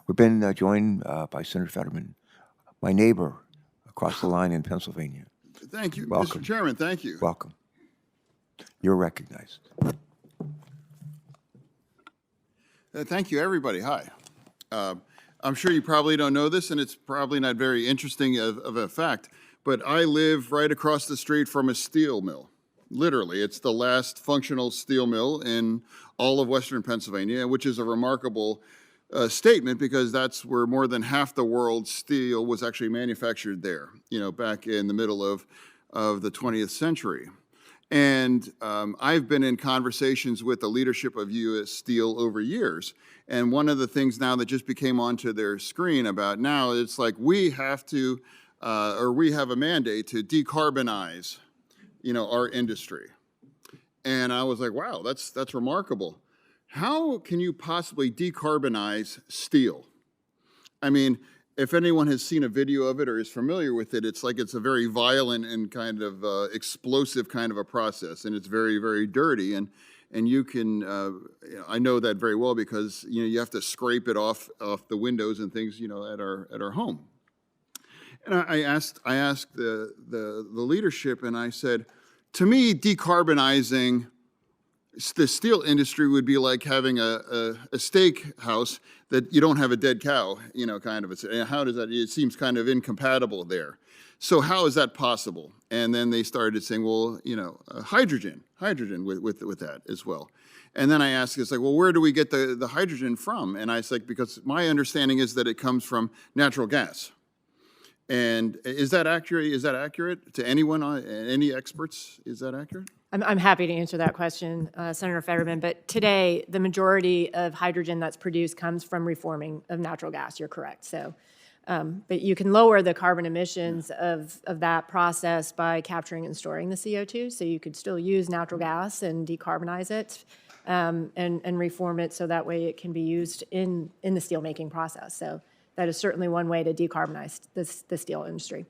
We've been joined by Senator Fetterman, my neighbor across the line in Pennsylvania. Thank you, Welcome. Mr. Chairman. Thank you. Welcome. You're recognized. Thank you, everybody. Hi. I'm sure you probably don't know this, and it's probably not very interesting of a fact, but I live right across the street from a steel mill. Literally, it's the last functional steel mill in all of Western Pennsylvania, which is a remarkable statement because that's where more than half the world's steel was actually manufactured there, back in the middle of the 20th century. And I've been in conversations with the leadership of U.S. Steel over years. And one of the things now that just became onto their screen about now, it's like we have to, or we have a mandate to decarbonize, our industry. And I was like, wow, that's remarkable. How can you possibly decarbonize steel? I mean, if anyone has seen a video of it or is familiar with it, it's like it's a very violent and kind of explosive kind of a process, and it's very, very dirty. And you can, I know that very well because you have to scrape it off the windows and things, at our home. And I asked the leadership, and I said, to me, decarbonizing the steel industry would be like having a steak house that you don't have a dead cow, kind of. How does that, it seems kind of incompatible there. So how is that possible? And then they started saying, well, hydrogen with that as well. And then I asked, it's like, well, where do we get the hydrogen from? And I said, because my understanding is that it comes from natural gas. And is that accurate? Is that accurate to anyone, any experts? Is that accurate? I'm happy to answer that question, Senator Fetterman, but today the majority of hydrogen that's produced comes from reforming of natural gas. You're correct. So, but you can lower the carbon emissions of that process by capturing and storing the CO2. So you could still use natural gas and decarbonize it and reform it so that way it can be used in the steelmaking process. So that is certainly one way to decarbonize the steel industry.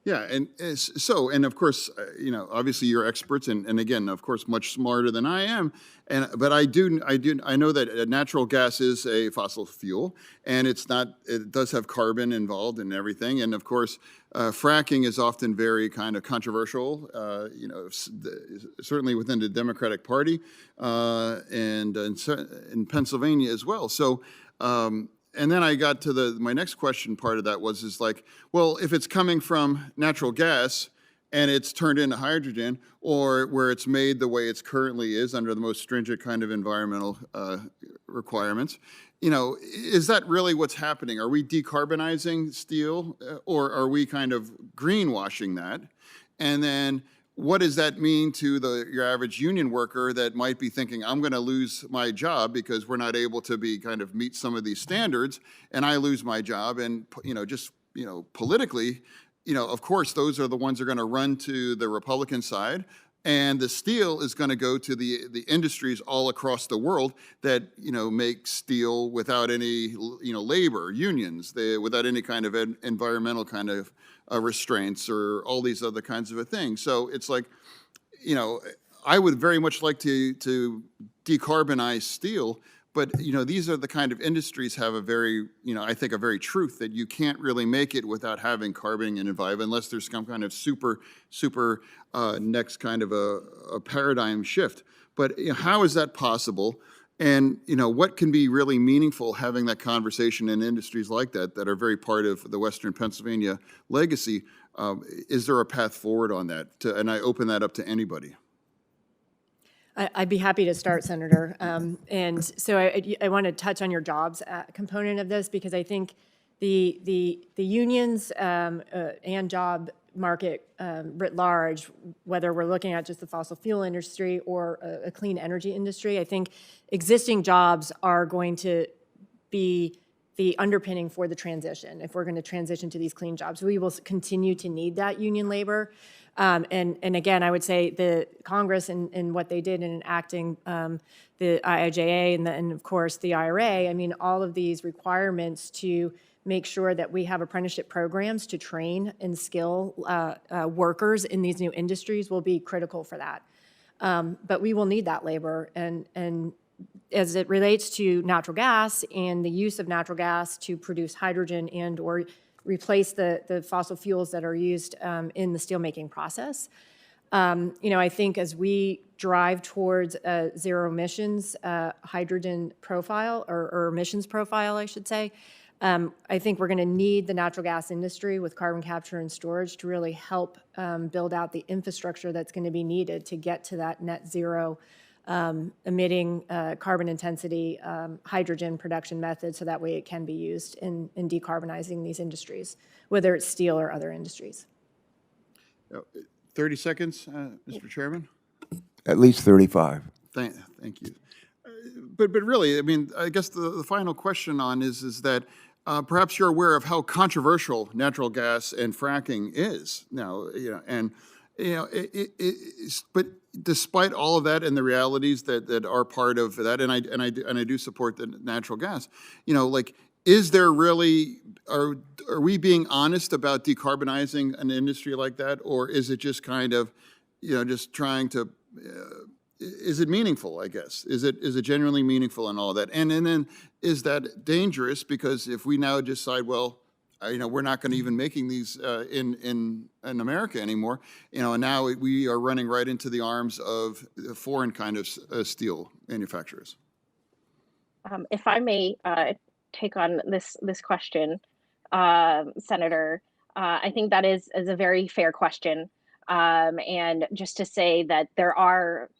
Yeah, and so, and of course, obviously you're experts, and again, of course, much smarter than I am. But I know that natural gas is a fossil fuel, and it does have carbon involved and everything. And of course, fracking is often very kind of controversial, certainly within the Democratic Party, and in Pennsylvania as well. So. And then I got to my next question part of that is like, well, if it's coming from natural gas and it's turned into hydrogen, or where it's made the way it's currently is under the most stringent kind of environmental requirements, is that really what's happening? Are we decarbonizing steel, or are we kind of greenwashing that? And then what does that mean to your average union worker that might be thinking, I'm going to lose my job because we're not able to meet some of these standards, and I lose my job? And politically, of course, those are the ones that are going to run to the Republican side, and the steel is going to go to the industries all across the world that make steel without any labor unions, without any kind of environmental kind of restraints or all these other kinds of things. So it's like, I would very much like to decarbonize steel, but these are the kind of industries have a very, I think a very truth that you can't really make it without having carbon and environment unless there's some kind of super next kind of a paradigm shift. But how is that possible? And what can be really meaningful having that conversation in industries like that are very part of the Western Pennsylvania legacy? Is there a path forward on that? And I open that up to anybody. I'd be happy to start, Senator. And so I want to touch on your jobs component of this, because I think the unions and job market writ large, whether we're looking at just the fossil fuel industry or a clean energy industry, I think existing jobs are going to be the underpinning for the transition. If we're going to transition to these clean jobs, we will continue to need that union labor. And again, I would say the Congress and what they did in enacting the IIJA and of course the IRA, I mean, all of these requirements to make sure that we have apprenticeship programs to train and skill workers in these new industries will be critical for that. But we will need that labor, and as it relates to natural gas and the use of natural gas to produce hydrogen and or replace the fossil fuels that are used in the steelmaking process. I think as we drive towards a zero emissions hydrogen profile or emissions profile, I should say, I think we're going to need the natural gas industry with carbon capture and storage to really help build out the infrastructure that's going to be needed to get to that net zero emitting carbon intensity hydrogen production method, so that way it can be used in decarbonizing these industries, whether it's steel or other industries. 30 seconds, Mr. Chairman. At least 35. Thank you. But really, I mean, I guess the final question on is that perhaps you're aware of how controversial natural gas and fracking is now, but despite all of that and the realities that are part of that, and I do support the natural gas, is there really, are we being honest about decarbonizing an industry like that, or is it just kind of, just trying to, is it meaningful, I guess? Is it genuinely meaningful and all of that? And then is that dangerous? Because if we now decide, well, we're not going to even making these in America anymore, and now we are running right into the arms of foreign kind of steel manufacturers. If I may take on this question, Senator, I think that is a very fair question, and just to say that there are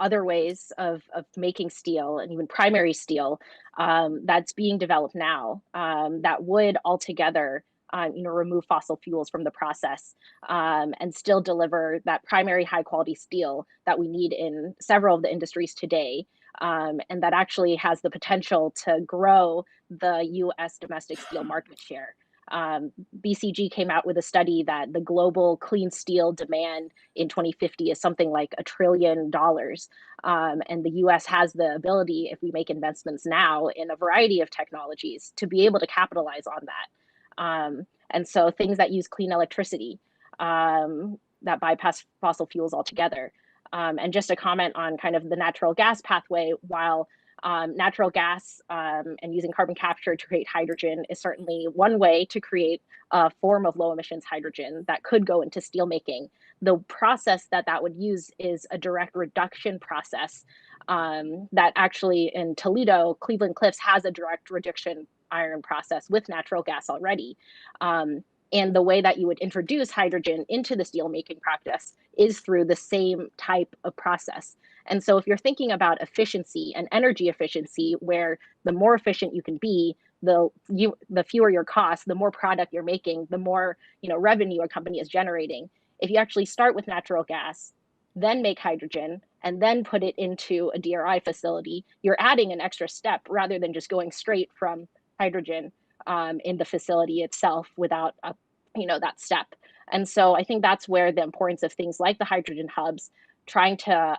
other ways of making steel, and even primary steel, that's being developed now, that would altogether remove fossil fuels from the process, and still deliver that primary high quality steel that we need in several of the industries today, and that actually has the potential to grow the US domestic steel market share. BCG came out with a study that the global clean steel demand in 2050 is something like $1 trillion. And the US has the ability, if we make investments now in a variety of technologies, to be able to capitalize on that. And so things that use clean electricity, that bypass fossil fuels altogether. And just a comment on kind of the natural gas pathway, while natural gas and using carbon capture to create hydrogen is certainly one way to create a form of low emissions hydrogen that could go into steelmaking. The process that would use is a direct reduction process that actually in Toledo, Cleveland Cliffs has a direct reduction iron process with natural gas already. And the way that you would introduce hydrogen into the steelmaking practice is through the same type of process. And so if you're thinking about efficiency and energy efficiency, where the more efficient you can be, the fewer your costs, the more product you're making, the more revenue a company is generating. If you actually start with natural gas, then make hydrogen, and then put it into a DRI facility, you're adding an extra step rather than just going straight from hydrogen in the facility itself without that step. And so I think that's where the importance of things like the hydrogen hubs, trying to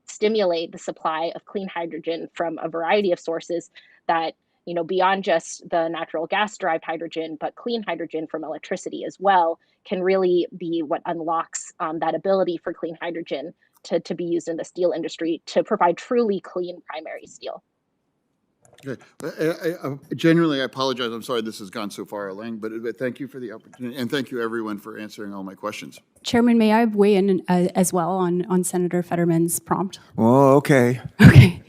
stimulate the supply of clean hydrogen from a variety of sources that, beyond just the natural gas derived hydrogen, but clean hydrogen from electricity as well, can really be what unlocks that ability for clean hydrogen to be used in the steel industry to provide truly clean primary steel. Okay. Genuinely, I apologize. I'm sorry this has gone so far, Elaine, but thank you for the opportunity, and thank you everyone for answering all my questions. Chairman, may I weigh in as well on Senator Fetterman's prompt? Oh, okay. Okay.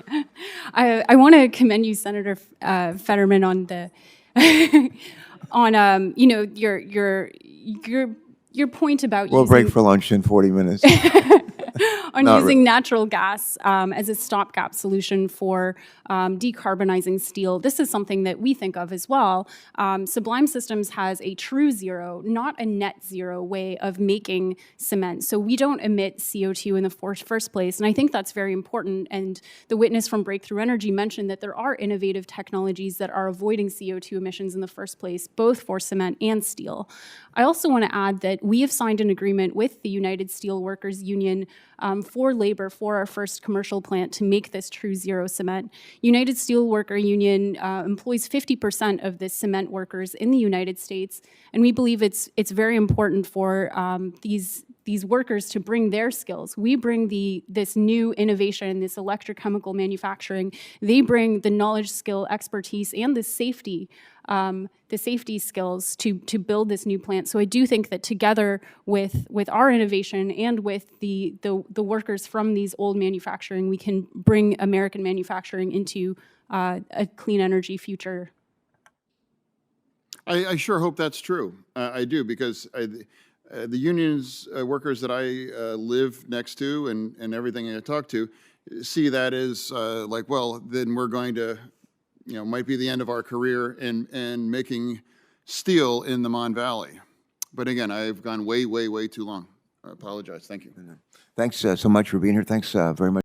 I want to commend you, Senator Fetterman, on the on your point about We'll using, break for lunch in 40 minutes. on using natural gas as a stopgap solution for decarbonizing steel. This is something that we think of as well. Sublime Systems has a true zero, not a net zero way of making cement. So we don't emit CO2 in the first place. And I think that's very important. And the witness from Breakthrough Energy mentioned that there are innovative technologies that are avoiding CO2 emissions in the first place, both for cement and steel. I also want to add that we have signed an agreement with the United Steelworkers Union for labor for our first commercial plant to make this true zero cement. United Steelworker Union employs 50% of the cement workers in the United States, and we believe it's very important for these these workers to bring their skills. We bring this new innovation, this electrochemical manufacturing. They bring the knowledge, skill, expertise, and the safety skills to build this new plant. So I do think that together with our innovation and with the workers from these old manufacturing, we can bring American manufacturing into a clean energy future. I sure hope that's true. I do, because the unions workers that I live next to and everything I talk to see that as like, well, then we're going to, might be the end of our career in making steel in the Mon Valley. But again, I've gone way, way, way too long. I apologize. Thank you. Thanks so much for being here. Thanks very much.